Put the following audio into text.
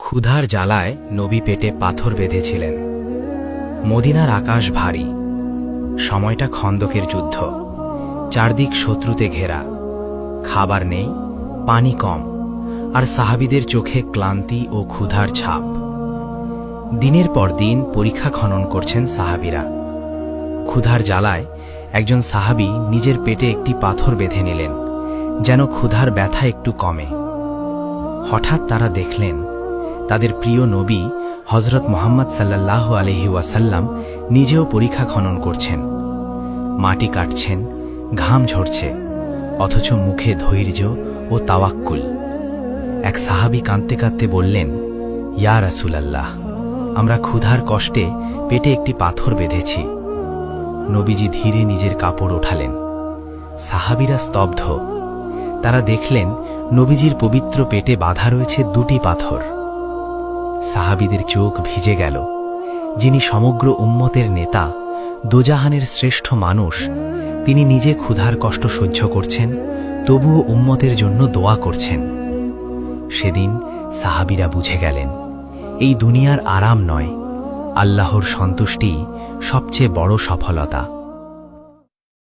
ক্ষুধার জ্বালায় নবী পেটে পাথর বেঁধেছিলেন। মদিনার আকাশ ভারী, সময়টা খন্দকের যুদ্ধ, চারদিক শত্রুতে ঘেরা, খাবার নেই, পানি কম, আর সাহাবীদের চোখে ক্লান্তি ও ক্ষুধার ছাপ। দিনের পর দিন পরীক্ষা খনন করছেন সাহাবীরা। ক্ষুধার জ্বালায় একজন সাহাবী নিজের পেটে একটি পাথর বেঁধে নিলেন, যেন ক্ষুধার ব্যথা একটু কমে। হঠাৎ তারা দেখলেন তাদের প্রিয় নবী হযরত মুহাম্মদ সাল্লাল্লাহু আলাইহি ওয়াসাল্লাম নিজেও পরীক্ষা খনন করছেন। মাটি কাটছেন, ঘাম ঝরছে, অথচ মুখে ধৈর্য ও তাওয়াক্কুল। এক সাহাবী কাঁদতে কাঁদতে বললেন, ইয়া রাসূলাল্লাহ, আমরা ক্ষুধার কষ্টে পেটে একটি পাথর বেঁধেছি। নবীজি ধীরে নিজের কাপড় ওঠালেন। সাহাবীরা স্তব্ধ। তারা দেখলেন নবীজির পবিত্র পেটে বাঁধা রয়েছে দুটি পাথর। সাহাবীদের চোখ ভিজে গেল। যিনি সমগ্র উম্মতের নেতা, দোজাহানের শ্রেষ্ঠ মানুষ, তিনি নিজে ক্ষুধার কষ্ট সহ্য করছেন, তবুও উম্মতের জন্য দোয়া করছেন। সেদিন সাহাবীরা বুঝে গেলেন, এই দুনিয়ার আরাম নয়, আল্লাহর সন্তুষ্টি সবচেয়ে বড় সফলতা।